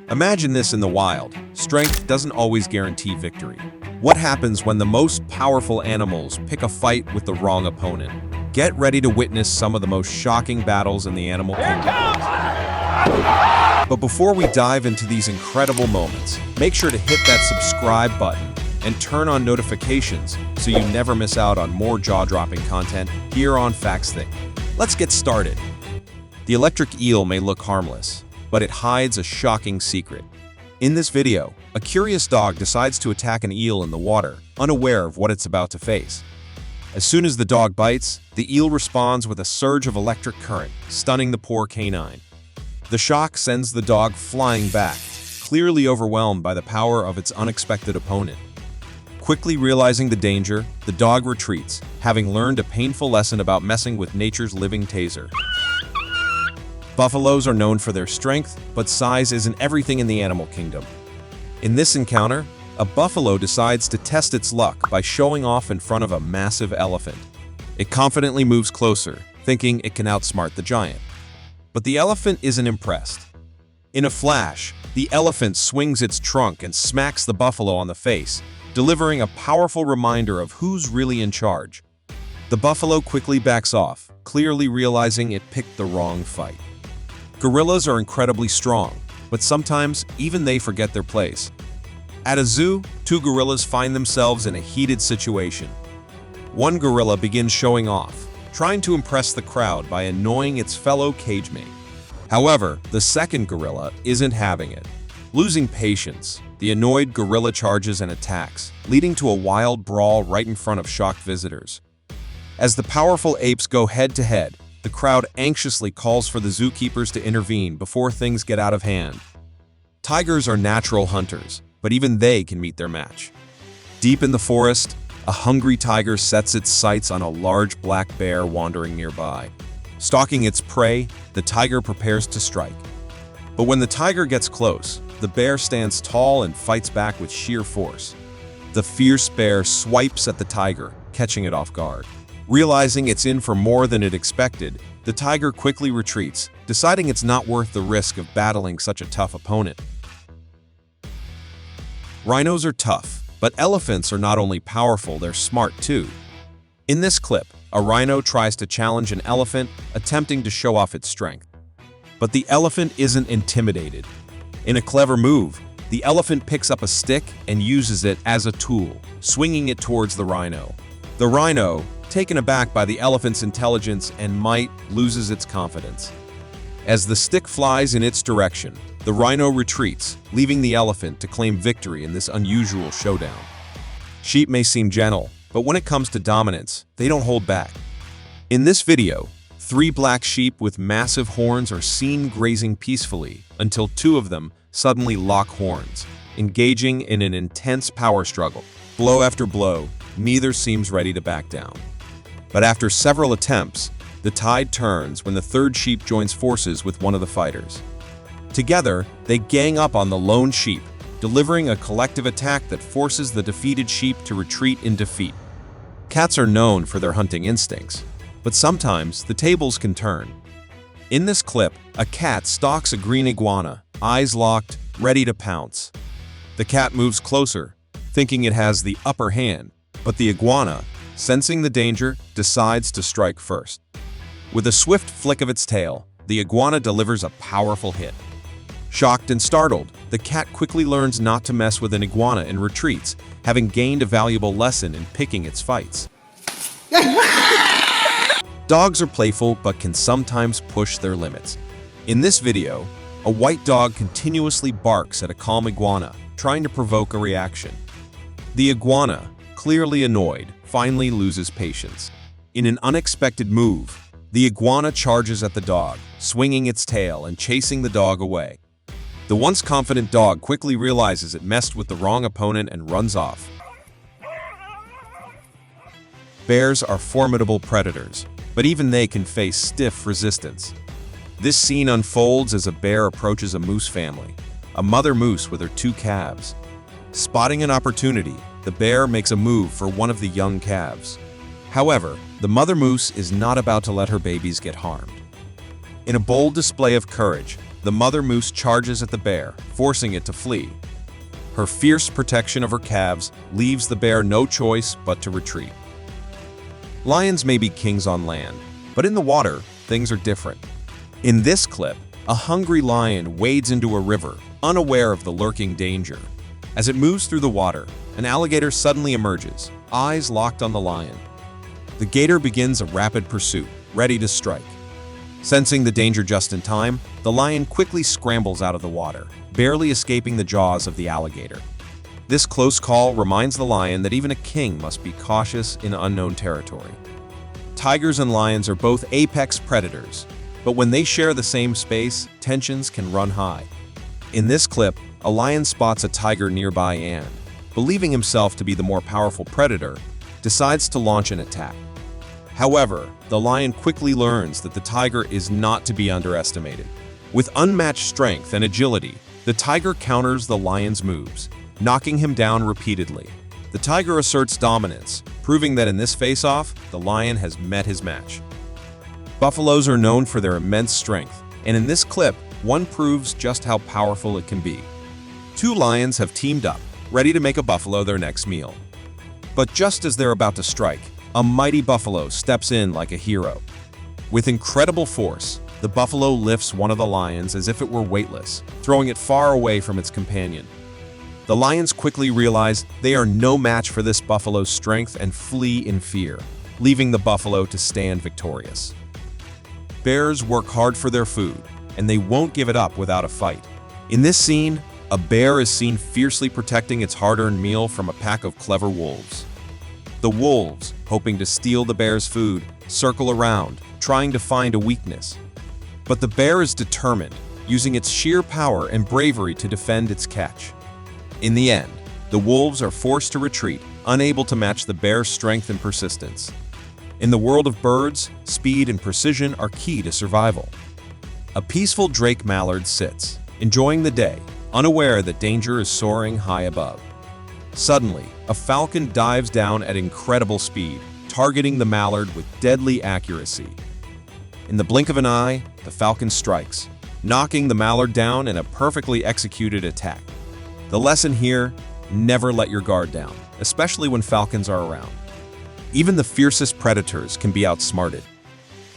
Imagine this in the wild. Strength doesn't always guarantee victory. What happens when the most powerful animals pick a fight with the wrong opponent? Get ready to witness some of the most shocking battles in the animal kingdom. But before we dive into these incredible moments, make sure to hit that subscribe button and turn on notifications so you never miss out on more jaw-dropping content here on FactzThing. Let's get started. The electric eel may look harmless, but it hides a shocking secret. In this video, a curious dog decides to attack an eel in the water, unaware of what it's about to face. As soon as the dog bites, the eel responds with a surge of electric current, stunning the poor canine. The shock sends the dog flying back, clearly overwhelmed by the power of its unexpected opponent. Quickly realizing the danger, the dog retreats, having learned a painful lesson about messing with nature's living taser. Buffaloes are known for their strength, but size isn't everything in the animal kingdom. In this encounter, a buffalo decides to test its luck by showing off in front of a massive elephant. It confidently moves closer, thinking it can outsmart the giant. But the elephant isn't impressed. In a flash, the elephant swings its trunk and smacks the buffalo on the face, delivering a powerful reminder of who's really in charge. The buffalo quickly backs off, clearly realizing it picked the wrong fight. Gorillas are incredibly strong, but sometimes even they forget their place. At a zoo, two gorillas find themselves in a heated situation. One gorilla begins showing off, trying to impress the crowd by annoying its fellow cage mate. However, the second gorilla isn't having it. Losing patience, the annoyed gorilla charges and attacks, leading to a wild brawl right in front of shocked visitors. As the powerful apes go head-to-head, the crowd anxiously calls for the zookeepers to intervene before things get out of hand. Tigers are natural hunters, but even they can meet their match. Deep in the forest, a hungry tiger sets its sights on a large black bear wandering nearby. Stalking its prey, the tiger prepares to strike. But when the tiger gets close, the bear stands tall and fights back with sheer force. The fierce bear swipes at the tiger, catching it off guard. Realizing it's in for more than it expected, the tiger quickly retreats, deciding it's not worth the risk of battling such a tough opponent. Rhinos are tough, but elephants are not only powerful, they're smart too. In this clip, a rhino tries to challenge an elephant, attempting to show off its strength. But the elephant isn't intimidated. In a clever move, the elephant picks up a stick and uses it as a tool, swinging it towards the rhino. The rhino, taken aback by the elephant's intelligence and might, loses its confidence. As the stick flies in its direction, the rhino retreats, leaving the elephant to claim victory in this unusual showdown. Sheep may seem gentle, but when it comes to dominance, they don't hold back. In this video, 3 black sheep with massive horns are seen grazing peacefully until 2 of them suddenly lock horns, engaging in an intense power struggle. Blow after blow, neither seems ready to back down. But after several attempts, the tide turns when the 3rd sheep joins forces with one of the fighters. Together, they gang up on the lone sheep, delivering a collective attack that forces the defeated sheep to retreat in defeat. Cats are known for their hunting instincts, but sometimes the tables can turn. In this clip, a cat stalks a green iguana, eyes locked, ready to pounce. The cat moves closer, thinking it has the upper hand, but the iguana, sensing the danger, decides to strike first. With a swift flick of its tail, the iguana delivers a powerful hit. Shocked and startled, the cat quickly learns not to mess with an iguana and retreats, having gained a valuable lesson in picking its fights. Dogs are playful but can sometimes push their limits. In this video, a white dog continuously barks at a calm iguana, trying to provoke a reaction. The iguana, clearly annoyed, finally loses patience. In an unexpected move, the iguana charges at the dog, swinging its tail and chasing the dog away. The once confident dog quickly realizes it messed with the wrong opponent and runs off. Bears are formidable predators, but even they can face stiff resistance. This scene unfolds as a bear approaches a moose family, a mother moose with her 2 calves. Spotting an opportunity, the bear makes a move for one of the young calves. However, the mother moose is not about to let her babies get harmed. In a bold display of courage, the the mother moose charges at the bear, forcing it to flee. Her fierce protection of her calves leaves the bear no choice but to retreat. Lions may be kings on land, but in the water, things are different. In this clip, a hungry lion wades into a river, unaware of the lurking danger. As it moves through the water, an alligator suddenly emerges, eyes locked on the lion. The gator begins a rapid pursuit, ready to strike. Sensing the danger just in time, the lion quickly scrambles out of the water, barely escaping the jaws of the alligator. This close call reminds the lion that even a king must be cautious in unknown territory. Tigers and lions are both apex predators, but when they share the same space, tensions can run high. In this clip, a lion spots a tiger nearby and, believing himself to be the more powerful predator, decides to launch an attack. However, the lion quickly learns that the tiger is not to be underestimated. With unmatched strength and agility, the tiger counters the lion's moves, knocking him down repeatedly. The tiger asserts dominance, proving that in this face-off, the lion has met his match. Buffaloes are known for their immense strength, and in this clip, one proves just how powerful it can be. Two lions have teamed up, ready to make a buffalo their next meal. But just as they're about to strike, a mighty buffalo steps in like a hero. With incredible force, the buffalo lifts one of the lions as if it were weightless, throwing it far away from its companion. The lions quickly realize they are no match for this buffalo's strength and flee in fear, leaving the buffalo to stand victorious. Bears work hard for their food, and they won't give it up without a fight. In this scene, a bear is seen fiercely protecting its hard-earned meal from a pack of clever wolves. The wolves, hoping to steal the bear's food, circle around, trying to find a weakness. But the bear is determined, using its sheer power and bravery to defend its catch. In the end, the wolves are forced to retreat, unable to match the bear's strength and persistence. In the world of birds, speed and precision are key to survival. A peaceful drake mallard sits, enjoying the day, unaware that danger is soaring high above. Suddenly, a falcon dives down at incredible speed, targeting the mallard with deadly accuracy. In the blink of an eye, the falcon strikes, knocking the mallard down in a perfectly executed attack. The lesson here, never let your guard down, especially when falcons are around. Even the fiercest predators can be outsmarted.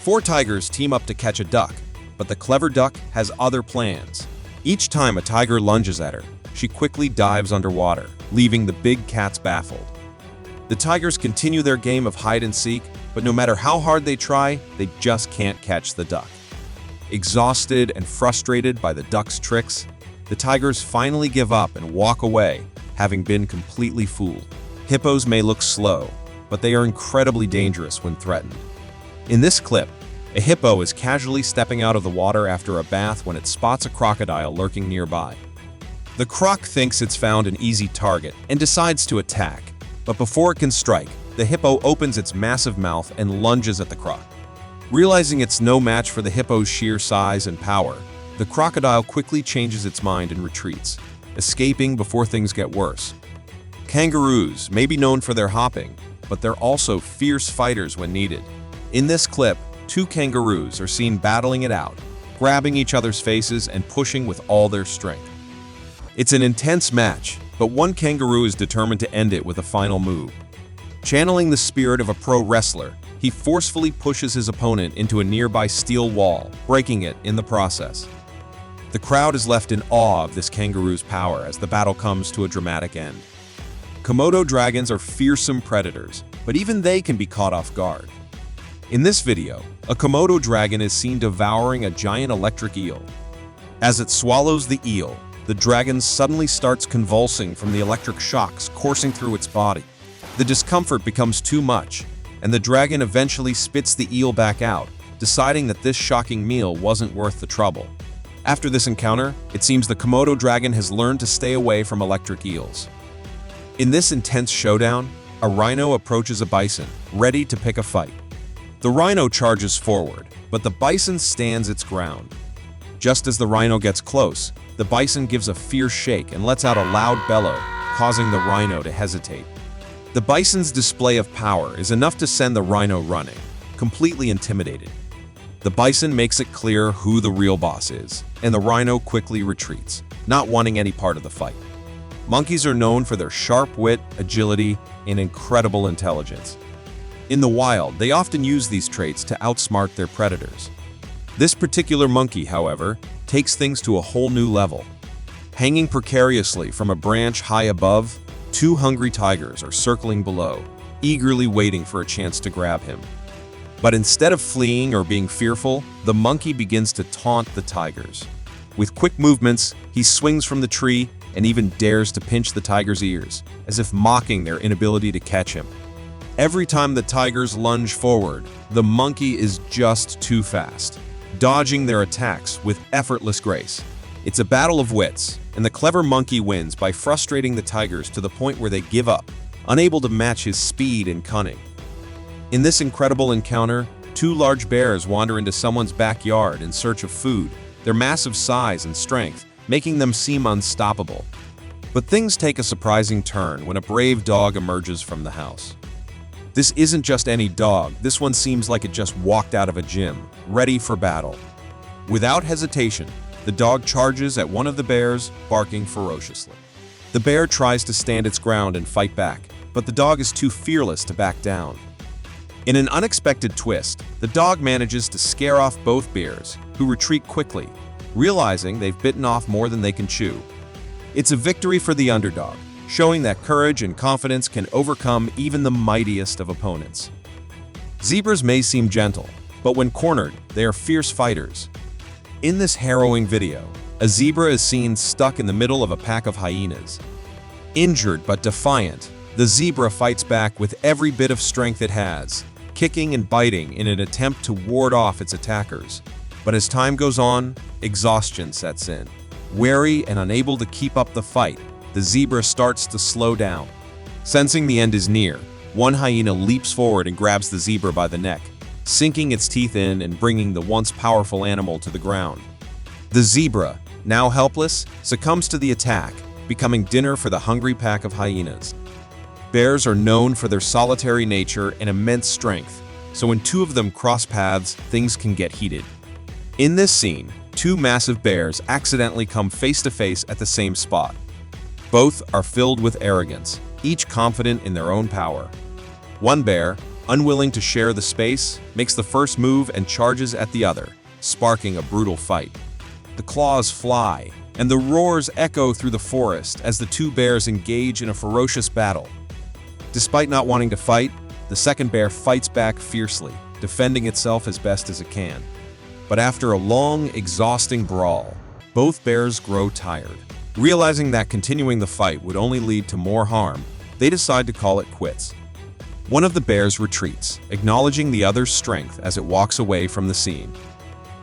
Four tigers team up to catch a duck, but the clever duck has other plans. Each time a tiger lunges at her, she quickly dives underwater, leaving the big cats baffled. The tigers continue their game of hide and seek, but no matter how hard they try, they just can't catch the duck. Exhausted and frustrated by the duck's tricks, the tigers finally give up and walk away, having been completely fooled. Hippos may look slow, but they are incredibly dangerous when threatened. In this clip, a hippo is casually stepping out of the water after a bath when it spots a crocodile lurking nearby. The croc thinks it's found an easy target and decides to attack, but before it can strike, the hippo opens its massive mouth and lunges at the croc. Realizing it's no match for the hippo's sheer size and power, the crocodile quickly changes its mind and retreats, escaping before things get worse. Kangaroos may be known for their hopping, but they're also fierce fighters when needed. In this clip, two kangaroos are seen battling it out, grabbing each other's faces and pushing with all their strength. It's an intense match, but one kangaroo is determined to end it with a final move. Channeling the spirit of a pro wrestler, he forcefully pushes his opponent into a nearby steel wall, breaking it in the process. The crowd is left in awe of this kangaroo's power as the battle comes to a dramatic end. Komodo dragons are fearsome predators, but even they can be caught off guard. In this video, a Komodo dragon is seen devouring a giant electric eel. As it swallows the eel, the dragon suddenly starts convulsing from the electric shocks coursing through its body. The discomfort becomes too much, and the dragon eventually spits the eel back out, deciding that this shocking meal wasn't worth the trouble. After this encounter, it seems the Komodo dragon has learned to stay away from electric eels. In this intense showdown, a rhino approaches a bison, ready to pick a fight. The rhino charges forward, but the bison stands its ground. Just as the rhino gets close, the bison gives a fierce shake and lets out a loud bellow, causing the rhino to hesitate. The bison's display of power is enough to send the rhino running, completely intimidated. The bison makes it clear who the real boss is, and the rhino quickly retreats, not wanting any part of the fight. Monkeys are known for their sharp wit, agility, and incredible intelligence. In the wild, they often use these traits to outsmart their predators. This particular monkey, however, takes things to a whole new level. Hanging precariously from a branch high above, two hungry tigers are circling below, eagerly waiting for a chance to grab him. But instead of fleeing or being fearful, the monkey begins to taunt the tigers. With quick movements, he swings from the tree and even dares to pinch the tiger's ears, as if mocking their inability to catch him. Every time the tigers lunge forward, the monkey is just too fast, dodging their attacks with effortless grace. It's a battle of wits, and the clever monkey wins by frustrating the tigers to the point where they give up, unable to match his speed and cunning. In this incredible encounter, two large bears wander into someone's backyard in search of food, their massive size and strength making them seem unstoppable. But things take a surprising turn when a brave dog emerges from the house. This isn't just any dog, this one seems like it just walked out of a gym, ready for battle. Without hesitation, the dog charges at one of the bears, barking ferociously. The bear tries to stand its ground and fight back, but the dog is too fearless to back down. In an unexpected twist, the dog manages to scare off both bears, who retreat quickly, realizing they've bitten off more than they can chew. It's a victory for the underdog, showing that courage and confidence can overcome even the mightiest of opponents. Zebras may seem gentle, but when cornered, they are fierce fighters. In this harrowing video, a zebra is seen stuck in the middle of a pack of hyenas. Injured but defiant, the zebra fights back with every bit of strength it has, kicking and biting in an attempt to ward off its attackers. But as time goes on, exhaustion sets in. Wary and unable to keep up the fight, the zebra starts to slow down. Sensing the end is near, one hyena leaps forward and grabs the zebra by the neck, sinking its teeth in and bringing the once powerful animal to the ground. The zebra, now helpless, succumbs to the attack, becoming dinner for the hungry pack of hyenas. Bears are known for their solitary nature and immense strength, so when two of them cross paths, things can get heated. In this scene, two massive bears accidentally come face to face at the same spot. Both are filled with arrogance, each confident in their own power. One bear, unwilling to share the space, makes the first move and charges at the other, sparking a brutal fight. The claws fly, and the roars echo through the forest as the two bears engage in a ferocious battle. Despite not wanting to fight, the second bear fights back fiercely, defending itself as best as it can. But after a long, exhausting brawl, both bears grow tired. Realizing that continuing the fight would only lead to more harm, they decide to call it quits. One of the bears retreats, acknowledging the other's strength as it walks away from the scene.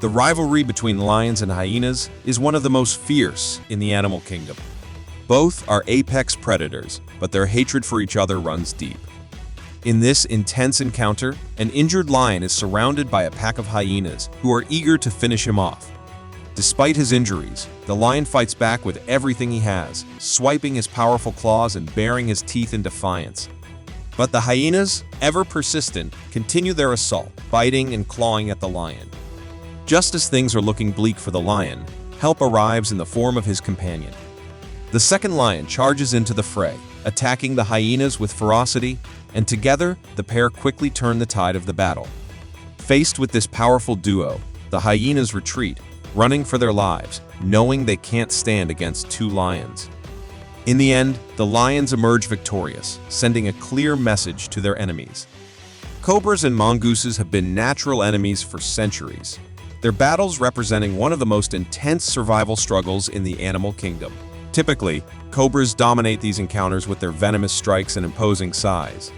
The rivalry between lions and hyenas is one of the most fierce in the animal kingdom. Both are apex predators, but their hatred for each other runs deep. In this intense encounter, an injured lion is surrounded by a pack of hyenas who are eager to finish him off. Despite his injuries, the lion fights back with everything he has, swiping his powerful claws and baring his teeth in defiance. But the hyenas, ever persistent, continue their assault, biting and clawing at the lion. Just as things are looking bleak for the lion, help arrives in the form of his companion. The second lion charges into the fray, attacking the hyenas with ferocity, and together, the pair quickly turn the tide of the battle. Faced with this powerful duo, the hyenas retreat, running for their lives, knowing they can't stand against two lions. In the end, the lions emerge victorious, sending a clear message to their enemies. Cobras and mongooses have been natural enemies for centuries, their battles representing one of the most intense survival struggles in the animal kingdom. Typically, cobras dominate these encounters with their venomous strikes and imposing size.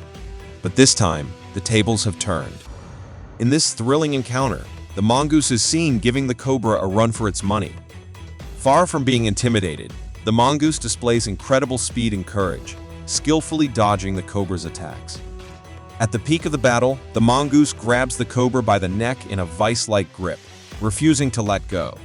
But this time, the tables have turned. In this thrilling encounter, the mongoose is seen giving the cobra a run for its money. Far from being intimidated, the mongoose displays incredible speed and courage, skillfully dodging the cobra's attacks. At the peak of the battle, the mongoose grabs the cobra by the neck in a vice-like grip, refusing to let go.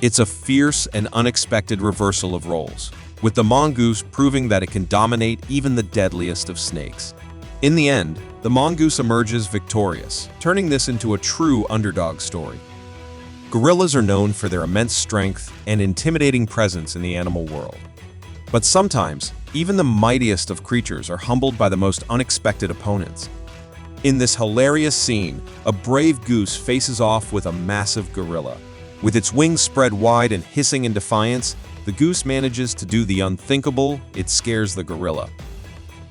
It's a fierce and unexpected reversal of roles, with the mongoose proving that it can dominate even the deadliest of snakes. In the end, the mongoose emerges victorious, turning this into a true underdog story. Gorillas are known for their immense strength and intimidating presence in the animal world. But sometimes, even the mightiest of creatures are humbled by the most unexpected opponents. In this hilarious scene, a brave goose faces off with a massive gorilla. With its wings spread wide and hissing in defiance, the goose manages to do the unthinkable. It scares the gorilla.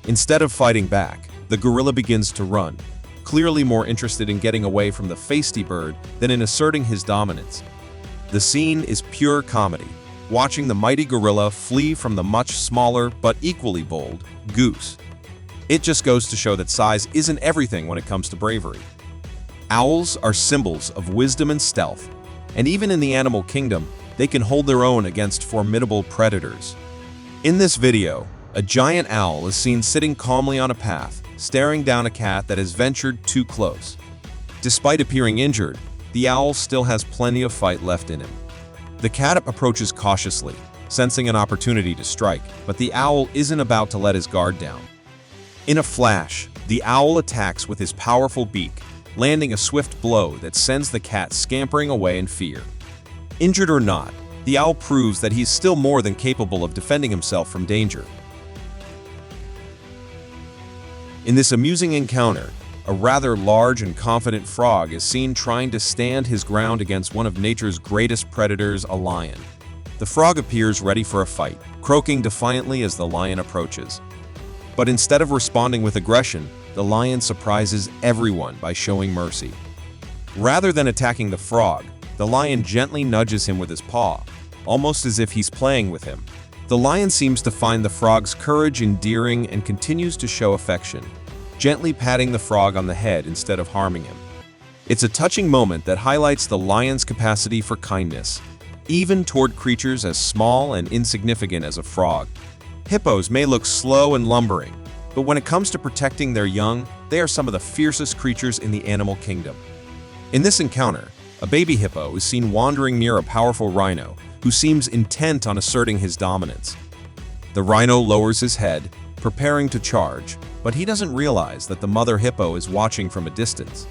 Instead of fighting back, the gorilla begins to run, clearly more interested in getting away from the feisty bird than in asserting his dominance. The scene is pure comedy, watching the mighty gorilla flee from the much smaller but equally bold goose. It just goes to show that size isn't everything when it comes to bravery. Owls are symbols of wisdom and stealth, and even in the animal kingdom, they can hold their own against formidable predators. In this video, a giant owl is seen sitting calmly on a path, staring down a cat that has ventured too close. Despite appearing injured, the owl still has plenty of fight left in him. The cat approaches cautiously, sensing an opportunity to strike, but the owl isn't about to let his guard down. In a flash, the owl attacks with his powerful beak, landing a swift blow that sends the cat scampering away in fear. Injured or not, the owl proves that he's still more than capable of defending himself from danger. In this amusing encounter, a rather large and confident frog is seen trying to stand his ground against one of nature's greatest predators, a lion. The frog appears ready for a fight, croaking defiantly as the lion approaches. But instead of responding with aggression, the lion surprises everyone by showing mercy. Rather than attacking the frog, the lion gently nudges him with his paw, almost as if he's playing with him. The lion seems to find the frog's courage endearing and continues to show affection, gently patting the frog on the head instead of harming him. It's a touching moment that highlights the lion's capacity for kindness, even toward creatures as small and insignificant as a frog. Hippos may look slow and lumbering, but when it comes to protecting their young, they are some of the fiercest creatures in the animal kingdom. In this encounter, a baby hippo is seen wandering near a powerful rhino, who seems intent on asserting his dominance. The rhino lowers his head, preparing to charge, but he doesn't realize that the mother hippo is watching from a distance.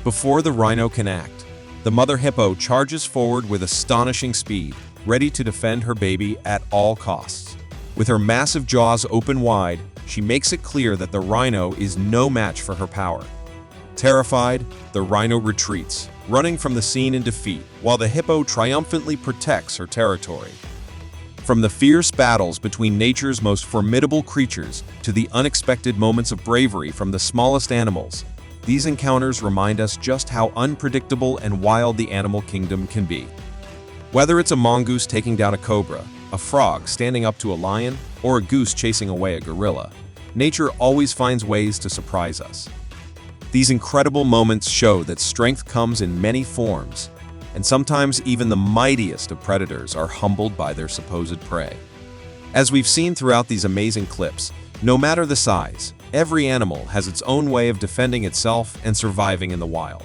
Before the rhino can act, the mother hippo charges forward with astonishing speed, ready to defend her baby at all costs. With her massive jaws open wide, she makes it clear that the rhino is no match for her power. Terrified, the rhino retreats, running from the scene in defeat, while the hippo triumphantly protects her territory. From the fierce battles between nature's most formidable creatures to the unexpected moments of bravery from the smallest animals, these encounters remind us just how unpredictable and wild the animal kingdom can be. Whether it's a mongoose taking down a cobra, a frog standing up to a lion, or a goose chasing away a gorilla, nature always finds ways to surprise us. These incredible moments show that strength comes in many forms, and sometimes even the mightiest of predators are humbled by their supposed prey. As we've seen throughout these amazing clips, no matter the size, every animal has its own way of defending itself and surviving in the wild.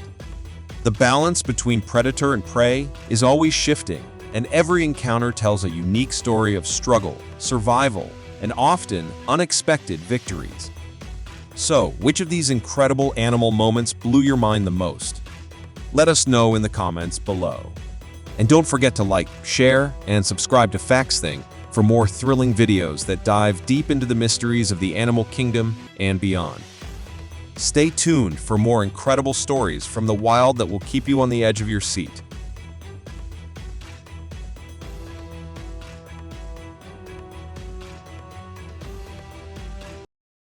The balance between predator and prey is always shifting, and every encounter tells a unique story of struggle, survival, and often unexpected victories. So, which of these incredible animal moments blew your mind the most? Let us know in the comments below. And don't forget to like, share, and subscribe to FactzThing for more thrilling videos that dive deep into the mysteries of the animal kingdom and beyond. Stay tuned for more incredible stories from the wild that will keep you on the edge of your seat.